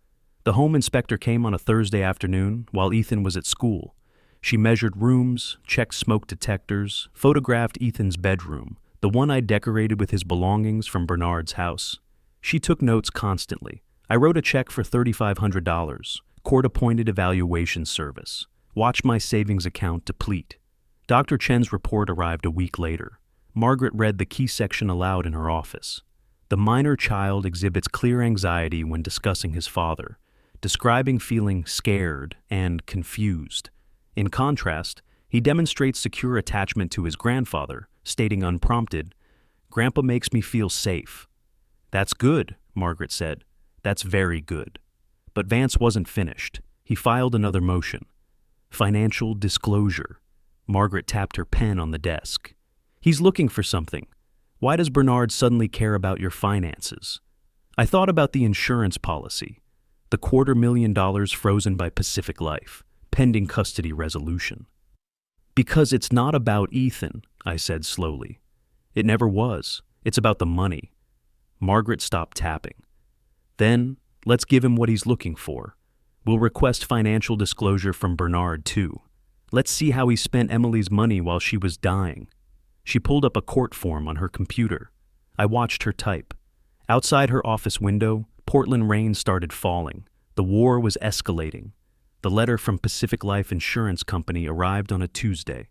The home inspector came on a Thursday afternoon while Ethan was at school. She measured rooms, checked smoke detectors, photographed Ethan's bedroom, the one I decorated with his belongings from Bernard's house. She took notes constantly. I wrote a check for $3,500, court-appointed evaluation service. Watched my savings account deplete. Dr. Chen's report arrived a week later. Margaret read the key section aloud in her office. The minor child exhibits clear anxiety when discussing his father, describing feeling scared and confused. In contrast, he demonstrates secure attachment to his grandfather, stating unprompted, "Grandpa makes me feel safe." "That's good," Margaret said. "That's very good." But Vance wasn't finished. He filed another motion. Financial disclosure. Margaret tapped her pen on the desk. "He's looking for something. Why does Bernard suddenly care about your finances?" I thought about the insurance policy. The $250,000 frozen by Pacific Life, pending custody resolution. "Because it's not about Ethan," I said slowly. "It never was. It's about the money." Margaret stopped tapping. "Then, let's give him what he's looking for. We'll request financial disclosure from Bernard, too. Let's see how he spent Emily's money while she was dying." She pulled up a court form on her computer. I watched her type. Outside her office window, Portland rain started falling. The war was escalating. The letter from Pacific Life Insurance Company arrived on a Tuesday.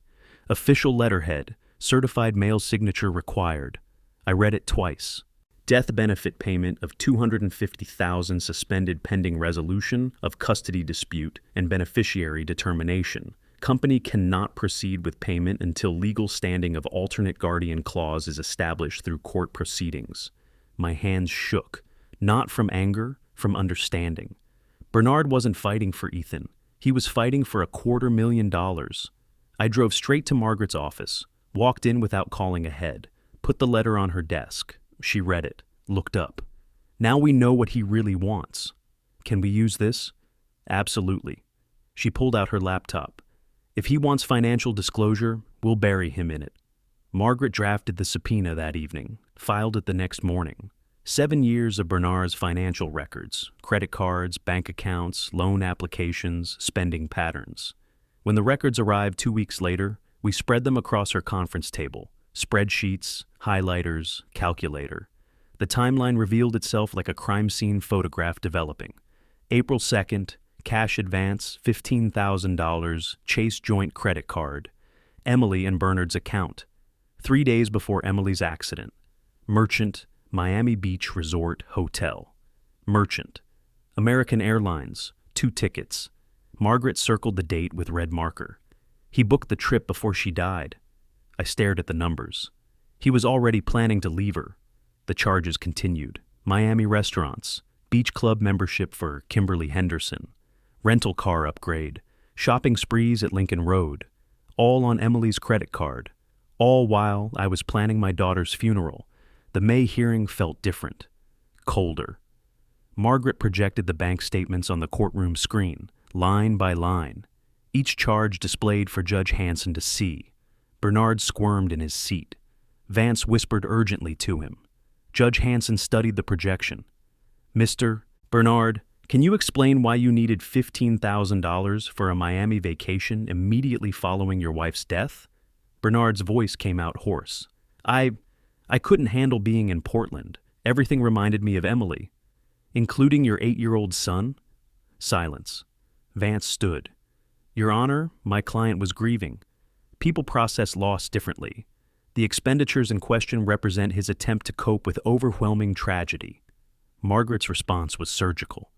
Official letterhead, certified mail signature required. I read it twice. Death benefit payment of $250,000 suspended pending resolution of custody dispute and beneficiary determination. Company cannot proceed with payment until legal standing of alternate guardian clause is established through court proceedings. My hands shook, not from anger, from understanding. Bernard wasn't fighting for Ethan. He was fighting for $250,000. I drove straight to Margaret's office, walked in without calling ahead, put the letter on her desk. She read it, looked up. "Now we know what he really wants. Can we use this?" "Absolutely." She pulled out her laptop. "If he wants financial disclosure, we'll bury him in it." Margaret drafted the subpoena that evening, filed it the next morning. 7 years of Bernard's financial records, credit cards, bank accounts, loan applications, spending patterns. When the records arrived 2 weeks later, we spread them across her conference table. Spreadsheets, highlighters, calculator. The timeline revealed itself like a crime scene photograph developing. April 2nd, cash advance, $15,000, Chase joint credit card. Emily and Bernard's account. 3 days before Emily's accident. Merchant, Miami Beach Resort Hotel. Merchant. American Airlines, 2 tickets. Margaret circled the date with red marker. He booked the trip before she died. I stared at the numbers. He was already planning to leave her. The charges continued. Miami restaurants, beach club membership for Kimberly Henderson, rental car upgrade, shopping sprees at Lincoln Road, all on Emily's credit card, all while I was planning my daughter's funeral. The May hearing felt different, colder. Margaret projected the bank statements on the courtroom screen, line by line, each charge displayed for Judge Hanson to see. Bernard squirmed in his seat. Vance whispered urgently to him. Judge Hanson studied the projection. "Mr. Bernard, can you explain why you needed $15,000 for a Miami vacation immediately following your wife's death?" Bernard's voice came out hoarse. I couldn't handle being in Portland. Everything reminded me of Emily. "Including your 8-year-old son?" Silence. Vance stood. "Your Honor, my client was grieving. People process loss differently. The expenditures in question represent his attempt to cope with overwhelming tragedy." Margaret's response was surgical.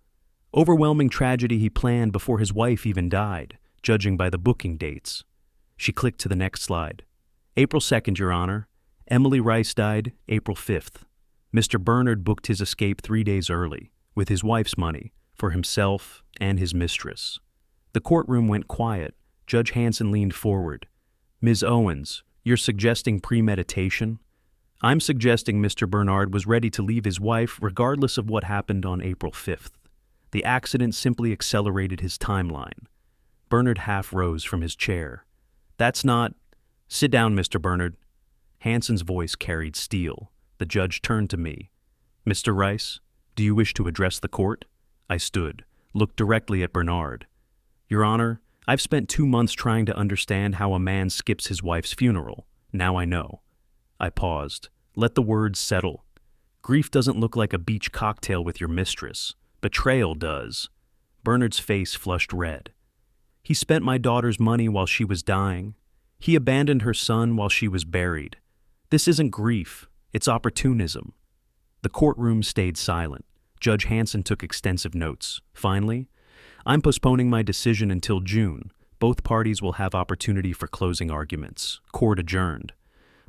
Overwhelming tragedy he planned before his wife even died, judging by the booking dates. She clicked to the next slide. "April 2nd, Your Honor. Emily Rice died April 5th. Mr. Bernard booked his escape 3 days early, with his wife's money, for himself and his mistress." The courtroom went quiet. Judge Hanson leaned forward. "Ms. Owens, you're suggesting premeditation?" "I'm suggesting Mr. Bernard was ready to leave his wife regardless of what happened on April 5th. The accident simply accelerated his timeline." Bernard half rose from his chair. "That's not—" "Sit down, Mr. Bernard." Hanson's voice carried steel. The judge turned to me. "Mr. Rice, do you wish to address the court?" I stood, looked directly at Bernard. "Your Honor, I've spent 2 months trying to understand how a man skips his wife's funeral. Now I know." I paused. Let the words settle. Grief doesn't look like a beach cocktail with your mistress. Betrayal does. Bernard's face flushed red. He spent my daughter's money while she was dying. He abandoned her son while she was buried. This isn't grief, it's opportunism. The courtroom stayed silent. Judge Hanson took extensive notes. Finally, I'm postponing my decision until June. Both parties will have opportunity for closing arguments. Court adjourned.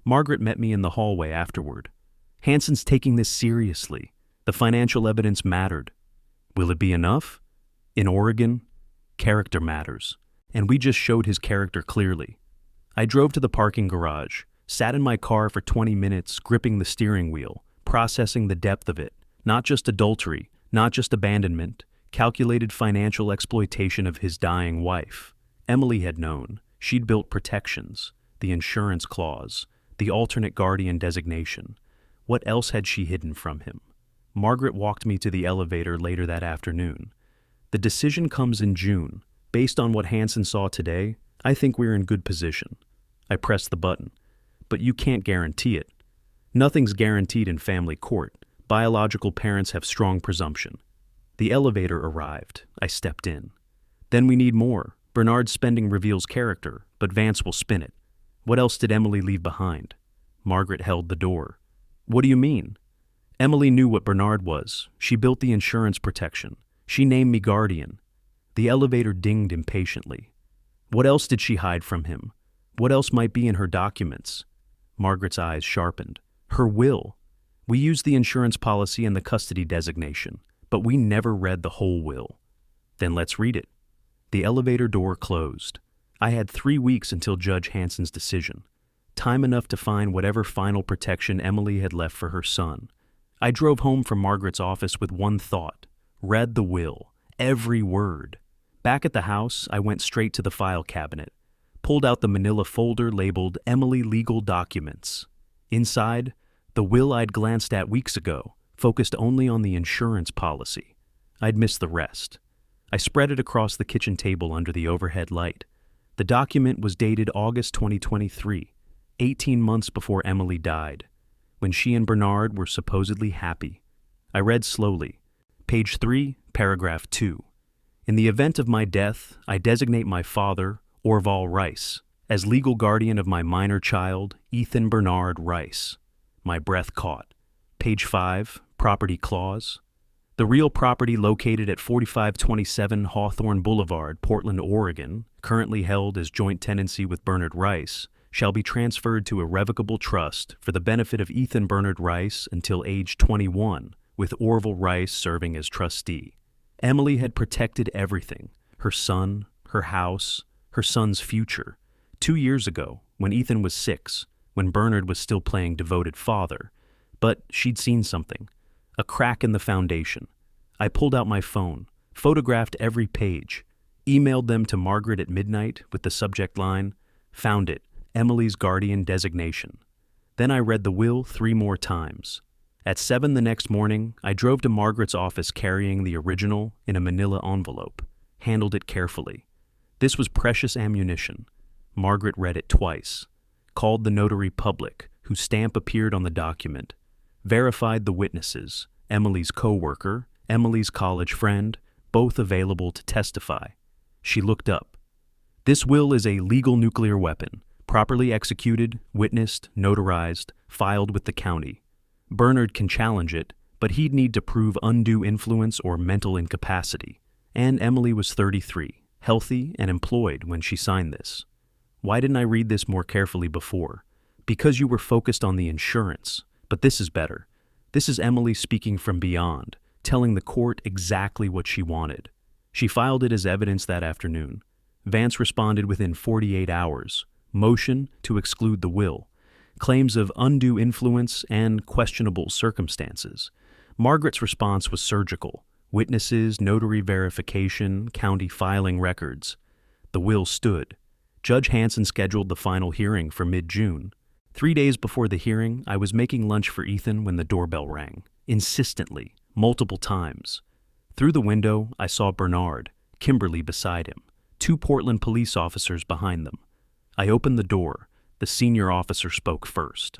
Margaret met me in the hallway afterward. Hanson's taking this seriously. The financial evidence mattered. Will it be enough? In Oregon, character matters, and we just showed his character clearly. I drove to the parking garage, sat in my car for 20 minutes, gripping the steering wheel, processing the depth of it. Not just adultery, not just abandonment, calculated financial exploitation of his dying wife. Emily had known. She'd built protections, the insurance clause, the alternate guardian designation. What else had she hidden from him? Margaret walked me to the elevator later that afternoon. The decision comes in June. Based on what Hanson saw today, I think we're in good position. I pressed the button. But you can't guarantee it. Nothing's guaranteed in family court. Biological parents have strong presumption. The elevator arrived. I stepped in. Then we need more. Bernard's spending reveals character, but Vance will spin it. What else did Emily leave behind? Margaret held the door. What do you mean? Emily knew what Bernard was. She built the insurance protection. She named me guardian. The elevator dinged impatiently. What else did she hide from him? What else might be in her documents? Margaret's eyes sharpened. Her will. We used the insurance policy and the custody designation, but we never read the whole will. Then let's read it. The elevator door closed. I had 3 weeks until Judge Hanson's decision. Time enough to find whatever final protection Emily had left for her son. I drove home from Margaret's office with one thought. Read the will. Every word. Back at the house, I went straight to the file cabinet. Pulled out the manila folder labeled Emily Legal Documents. Inside, the will I'd glanced at weeks ago, focused only on the insurance policy. I'd missed the rest. I spread it across the kitchen table under the overhead light. The document was dated August 2023, 18 months before Emily died, when she and Bernard were supposedly happy. I read slowly. Page 3, paragraph 2. In the event of my death, I designate my father, Orval Rice, as legal guardian of my minor child, Ethan Bernard Rice. My breath caught. Page 5, property clause. The real property located at 4527 Hawthorne Boulevard, Portland, Oregon, currently held as joint tenancy with Bernard Rice, shall be transferred to irrevocable trust for the benefit of Ethan Bernard Rice until age 21, with Orval Rice serving as trustee. Emily had protected everything, her son, her house, her son's future. 2 years ago, when Ethan was 6, when Bernard was still playing devoted father. But she'd seen something. A crack in the foundation. I pulled out my phone, photographed every page, emailed them to Margaret at midnight with the subject line, "Found it, Emily's guardian designation." Then I read the will 3 more times. At 7 the next morning, I drove to Margaret's office carrying the original in a manila envelope, handled it carefully. This was precious ammunition. Margaret read it twice, called the notary public, whose stamp appeared on the document, verified the witnesses, Emily's co-worker, Emily's college friend, both available to testify. She looked up. This will is a legal nuclear weapon, properly executed, witnessed, notarized, filed with the county. Bernard can challenge it, but he'd need to prove undue influence or mental incapacity. And Emily was 33, healthy and employed when she signed this. Why didn't I read this more carefully before? Because you were focused on the insurance. But this is better. This is Emily speaking from beyond, telling the court exactly what she wanted. She filed it as evidence that afternoon. Vance responded within 48 hours. Motion to exclude the will. Claims of undue influence and questionable circumstances. Margaret's response was surgical. Witnesses, notary verification, county filing records. The will stood. Judge Hanson scheduled the final hearing for mid-June. 3 days before the hearing, I was making lunch for Ethan when the doorbell rang, insistently, multiple times. Through the window, I saw Bernard, Kimberly beside him, 2 Portland police officers behind them. I opened the door. The senior officer spoke first.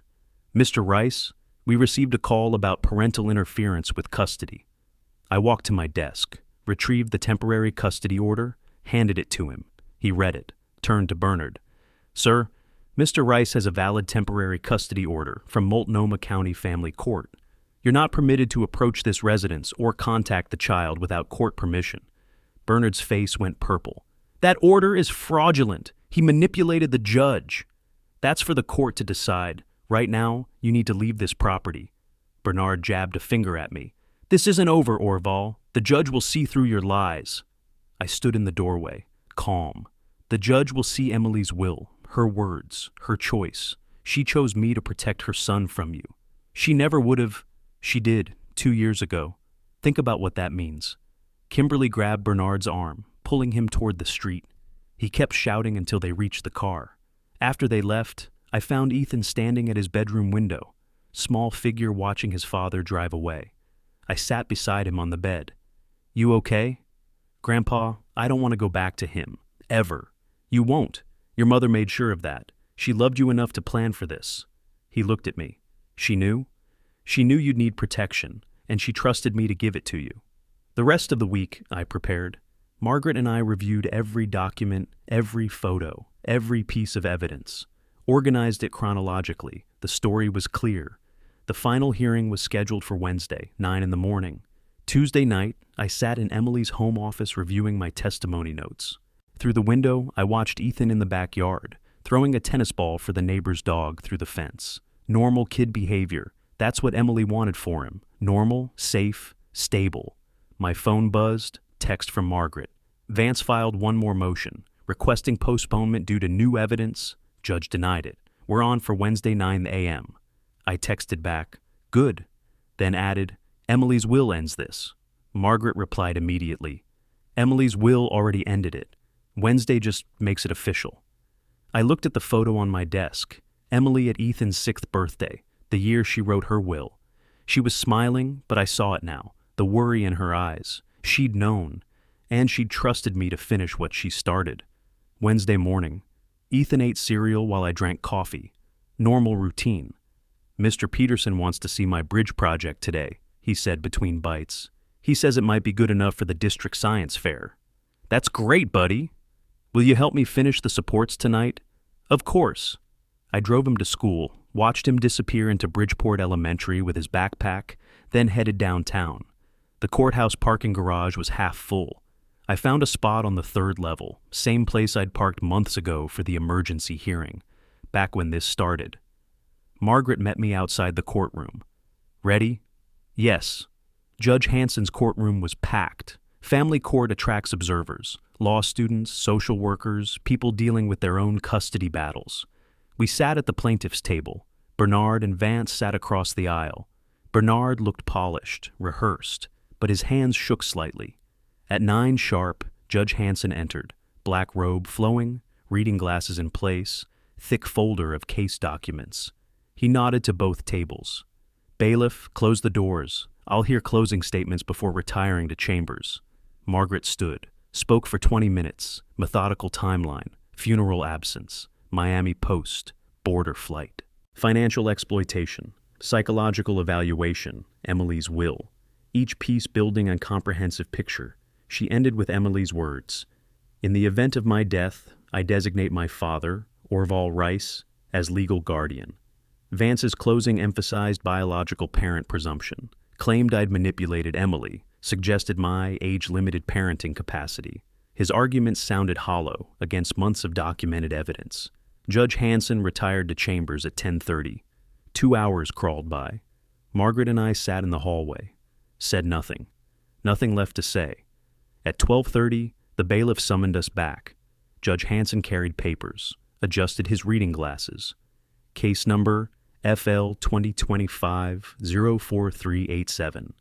Mr. Rice, we received a call about parental interference with custody. I walked to my desk, retrieved the temporary custody order, handed it to him. He read it, turned to Bernard. Sir, Mr. Rice has a valid temporary custody order from Multnomah County Family Court. You're not permitted to approach this residence or contact the child without court permission. Bernard's face went purple. That order is fraudulent. He manipulated the judge. That's for the court to decide. Right now, you need to leave this property. Bernard jabbed a finger at me. This isn't over, Orval. The judge will see through your lies. I stood in the doorway, calm. The judge will see Emily's will, her words, her choice. She chose me to protect her son from you. She never would have. She did, 2 years ago. Think about what that means. Kimberly grabbed Bernard's arm, pulling him toward the street. He kept shouting until they reached the car. After they left, I found Ethan standing at his bedroom window, small figure watching his father drive away. I sat beside him on the bed. You okay? Grandpa, I don't want to go back to him. Ever. You won't. Your mother made sure of that. She loved you enough to plan for this. He looked at me. She knew? She knew you'd need protection, and she trusted me to give it to you. The rest of the week, I prepared. Margaret and I reviewed every document, every photo, every piece of evidence. Organized it chronologically. The story was clear. The final hearing was scheduled for Wednesday, 9 in the morning. Tuesday night, I sat in Emily's home office reviewing my testimony notes. Through the window, I watched Ethan in the backyard, throwing a tennis ball for the neighbor's dog through the fence. Normal kid behavior. That's what Emily wanted for him. Normal, safe, stable. My phone buzzed, text from Margaret. Vance filed one more motion, requesting postponement due to new evidence. Judge denied it. We're on for Wednesday 9 a.m. I texted back, good. Then added, Emily's will ends this. Margaret replied immediately. Emily's will already ended it. Wednesday just makes it official. I looked at the photo on my desk. Emily at Ethan's 6th birthday, the year she wrote her will. She was smiling, but I saw it now, the worry in her eyes. She'd known, and she'd trusted me to finish what she started. Wednesday morning, Ethan ate cereal while I drank coffee. Normal routine. Mr. Peterson wants to see my bridge project today, he said between bites. He says it might be good enough for the district science fair. That's great, buddy. Will you help me finish the supports tonight? Of course. I drove him to school, watched him disappear into Bridgeport Elementary with his backpack, then headed downtown. The courthouse parking garage was half full. I found a spot on the 3rd level, same place I'd parked months ago for the emergency hearing, back when this started. Margaret met me outside the courtroom. Ready? Yes. Judge Hanson's courtroom was packed. Family court attracts observers, law students, social workers, people dealing with their own custody battles. We sat at the plaintiff's table. Bernard and Vance sat across the aisle. Bernard looked polished, rehearsed, but his hands shook slightly. At 9 sharp, Judge Hanson entered, black robe flowing, reading glasses in place, thick folder of case documents. He nodded to both tables. Bailiff, close the doors. I'll hear closing statements before retiring to chambers. Margaret stood, spoke for 20 minutes, methodical timeline, funeral absence, Miami Post, border flight. Financial exploitation, psychological evaluation, Emily's will. Each piece building a comprehensive picture. She ended with Emily's words. In the event of my death, I designate my father, Orval Rice, as legal guardian. Vance's closing emphasized biological parent presumption, claimed I'd manipulated Emily, suggested my age-limited parenting capacity. His arguments sounded hollow against months of documented evidence. Judge Hanson retired to chambers at 10:30. 2 hours crawled by. Margaret and I sat in the hallway. Said nothing. Nothing left to say. At 12:30, the bailiff summoned us back. Judge Hanson carried papers, adjusted his reading glasses. Case number FL 2025-04387,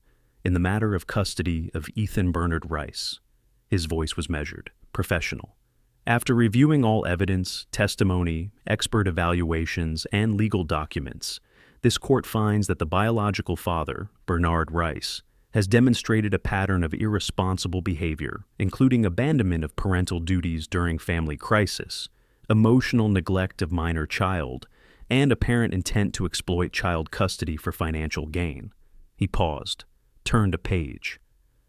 in the matter of custody of Ethan Bernard Rice. His voice was measured, professional. After reviewing all evidence, testimony, expert evaluations, and legal documents, this court finds that the biological father, Bernard Rice, has demonstrated a pattern of irresponsible behavior, including abandonment of parental duties during family crisis, emotional neglect of minor child, and apparent intent to exploit child custody for financial gain. He paused, turned a page.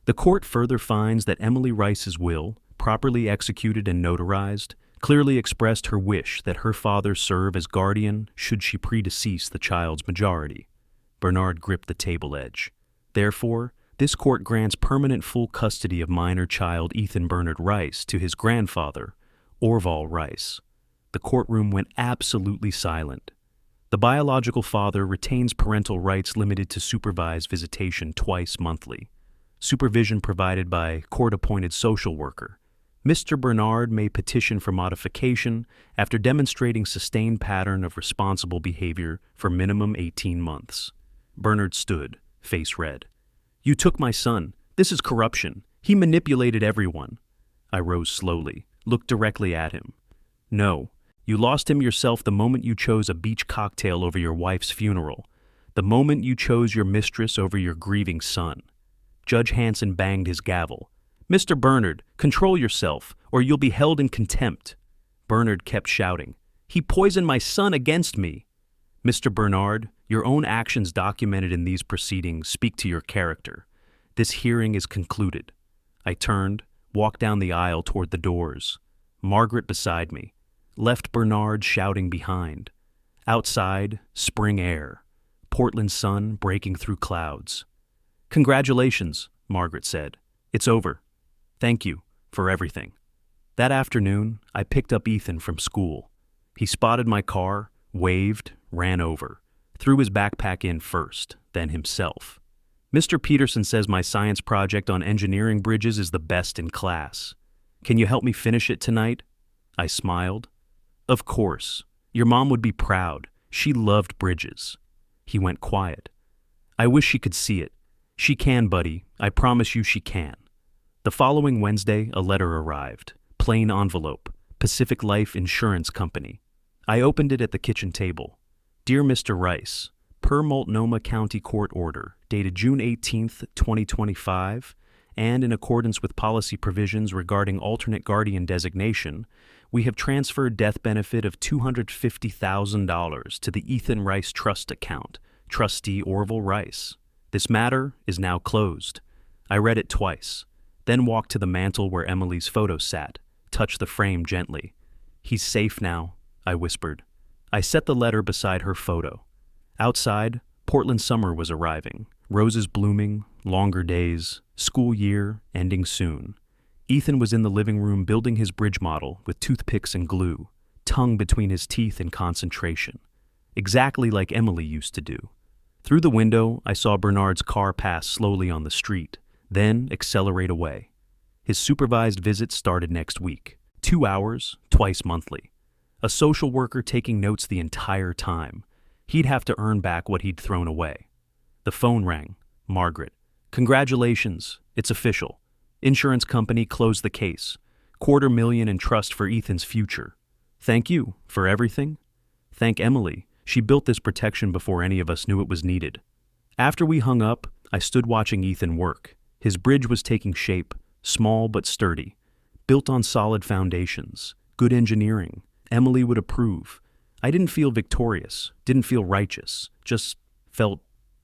The court further finds that Emily Rice's will, properly executed and notarized, clearly expressed her wish that her father serve as guardian should she predecease the child's majority. Bernard gripped the table edge. Therefore, this court grants permanent full custody of minor child Ethan Bernard Rice to his grandfather, Orval Rice. The courtroom went absolutely silent. The biological father retains parental rights limited to supervised visitation twice monthly. Supervision provided by court-appointed social worker. Mr. Bernard may petition for modification after demonstrating sustained pattern of responsible behavior for minimum 18 months. Bernard stood, face red. "You took my son. This is corruption. He manipulated everyone." I rose slowly, looked directly at him. "No, you lost him yourself the moment you chose a beach cocktail over your wife's funeral, the moment you chose your mistress over your grieving son." Judge Hanson banged his gavel. "Mr. Bernard, control yourself, or you'll be held in contempt." Bernard kept shouting, "He poisoned my son against me." "Mr. Bernard, your own actions documented in these proceedings speak to your character. This hearing is concluded." I turned, walked down the aisle toward the doors. Margaret beside me, left Bernard shouting behind. Outside, spring air, Portland sun breaking through clouds. "Congratulations," Margaret said. "It's over. Thank you for everything." That afternoon, I picked up Ethan from school. He spotted my car, waved, ran over, threw his backpack in first, then himself. "Mr. Peterson says my science project on engineering bridges is the best in class. Can you help me finish it tonight?" I smiled. "Of course. Your mom would be proud. She loved bridges." He went quiet. "I wish she could see it. She can, buddy. I promise you she can." The following Wednesday, a letter arrived. Plain envelope. Pacific Life Insurance Company. I opened it at the kitchen table. "Dear Mr. Rice, per Multnomah County Court order, dated June 18th, 2025, and in accordance with policy provisions regarding alternate guardian designation, we have transferred death benefit of $250,000 to the Ethan Rice Trust account, trustee Orval Rice. This matter is now closed." I read it twice, then walked to the mantel where Emily's photo sat, touched the frame gently. "He's safe now," I whispered. I set the letter beside her photo. Outside, Portland summer was arriving, roses blooming, longer days, school year ending soon. Ethan was in the living room building his bridge model with toothpicks and glue, tongue between his teeth in concentration, exactly like Emily used to do. Through the window, I saw Bernard's car pass slowly on the street, then accelerate away. His supervised visits started next week, 2 hours, twice monthly. A social worker taking notes the entire time. He'd have to earn back what he'd thrown away. The phone rang. Margaret. "Congratulations. It's official. Insurance company closed the case. $250,000 in trust for Ethan's future. Thank you for everything." Thank Emily. She built this protection before any of us knew it was needed. After we hung up, I stood watching Ethan work. His bridge was taking shape, small but sturdy, built on solid foundations, good engineering. Emily would approve. I didn't feel victorious, didn't feel righteous, just felt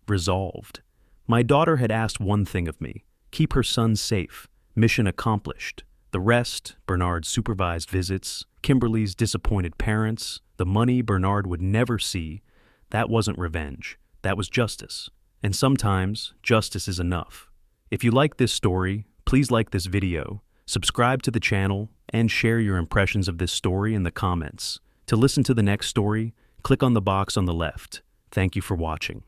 resolved. My daughter had asked one thing of me: keep her son safe. Mission accomplished. The rest, Bernard's supervised visits, Kimberly's disappointed parents, the money Bernard would never see, that wasn't revenge. That was justice. And sometimes, justice is enough. If you like this story, please like this video, subscribe to the channel, and share your impressions of this story in the comments. To listen to the next story, click on the box on the left. Thank you for watching.